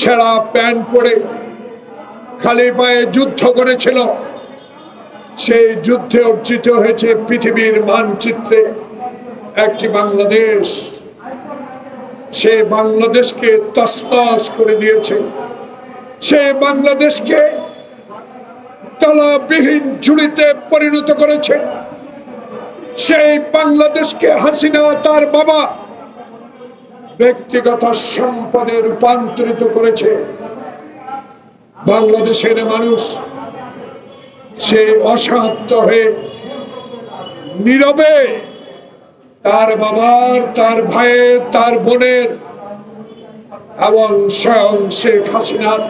ছেঁড়া প্যান্ট পরে খালি পায়ে যুদ্ধ করেছিল। সেই যুদ্ধে অর্জিত হয়েছে পৃথিবীর মানচিত্রে একটি বাংলাদেশ। সে বাংলাদেশকে তছনছ করে দিয়েছে। সে বাংলাদেশকে তলাবিহীন ঝুড়িতে পরিণত করেছে। সেই বাংলাদেশকে হাসিনা তার বাবা ব্যক্তিগত সম্পদে রূপান্তরিত করেছে। বাংলাদেশের মানুষ সে অসহায় হয়ে নীরবে তার বাবার, তার ভাইয়ের, তার বোনের এবং স্বয়ং শেখ হাসিনার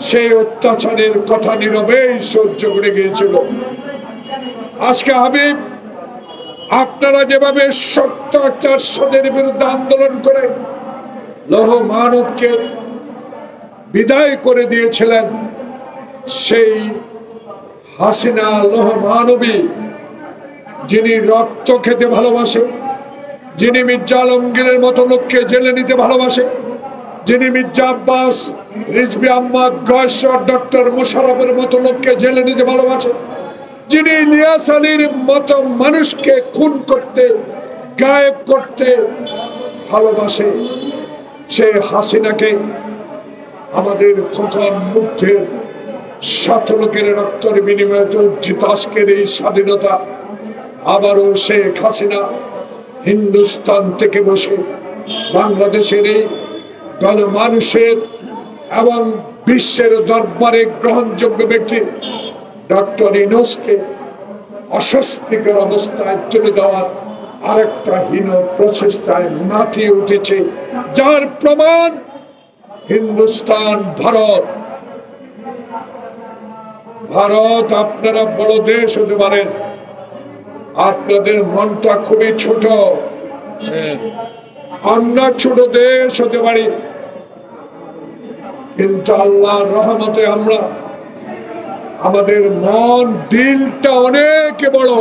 সেই অত্যাচারের কথা নীরবেই সহ্য করে গিয়েছিল। আজকে হাবিব, আপনারা যেভাবে সত্য চারশোদের বিরুদ্ধে আন্দোলন করে লৌহ মানবকে বিদায় করে দিয়েছিলেন, সেই হাসিনা লৌহ মানবী যিনি রক্ত খেতে ভালোবাসে, যিনি মির্জা আলমগীরের মতো লোককে জেলে নিতে ভালোবাসে, যিনি মির্জা আব্বাস, রিজভী আহমদ, গয়েশ্বর, ডক্টর মুশারফের মতো লোককে জেলে নিতে ভালোবাসে, যিনি ইলিয়াস আলীর মতো মানুষকে খুন করতে, গায়েব করতে ভালোবাসে, সেই হাসিনাকে আমাদের খোকন মুগ্ধের শত লোকের রক্তের বিনিময়ে অর্জিত আজকের এই স্বাধীনতা আবারও শেখ হাসিনা হিন্দুস্তান থেকে বসে বাংলাদেশের এই গণমানুষের এবং বিশ্বের দরবারে গ্রহণযোগ্য ব্যক্তি ডক্টর ইউনূসকে অস্বস্তিকর অবস্থায় তুলে দেওয়ার আরেকটা হীন প্রচেষ্টায় মাতিয়ে উঠেছে, যার প্রমাণ হিন্দুস্তান, ভারত। ভারত আপনারা বড় দেশ হতে পারেন, আপনাদের মনটা খুবই ছোট। আমরা ছোট দেশ হতে পারি, কিন্তু আল্লাহর রহমতে আমরা, আমাদের মন, দিলটা অনেক বড়।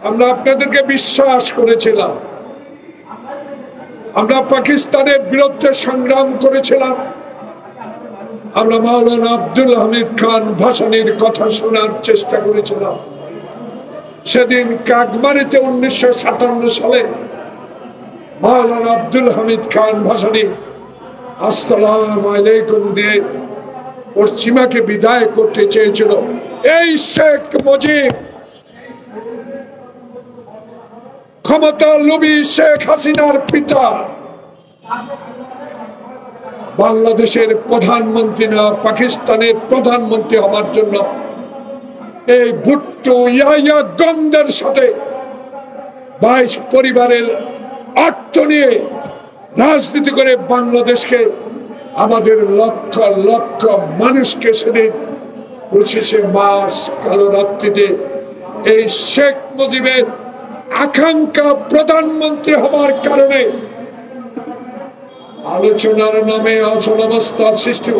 আমরা আপনাদেরকে বিশ্বাস করেছিলাম। আমরা পাকিস্তানের বিরুদ্ধে সংগ্রাম করেছিলাম। আমরা মাওলানা আব্দুল হামিদ খান ভাসানীর কথা শোনার চেষ্টা করেছিলাম। সেদিন কাকমারিতে 1957 সালে মাওলানা আব্দুল হামিদ খান ভাসানী আসসালামু আলাইকুম দিয়ে পশ্চিমাকে বিদায় করতে চেয়েছিল। এই শেখ মুজিব, ক্ষমতা লোভী শেখ হাসিনার পিতা, বাংলাদেশের প্রধানমন্ত্রী না, পাকিস্তানের প্রধানমন্ত্রী হওয়ার জন্য এই ভুট্টো ইয়াহিয়া গন্ধের সাথে 22 পরিবারের অর্থ নিয়ে রাজনীতি করে বাংলাদেশকে, আমাদের লক্ষ লক্ষ মানুষকে সেদিন 25শে মার্চ কালো রাত্রিতে এই শেখ মুজিবের আকাঙ্ক্ষা প্রধানমন্ত্রী হওয়ার কারণে আলোচনার নামে অচল অবস্থা সৃষ্টি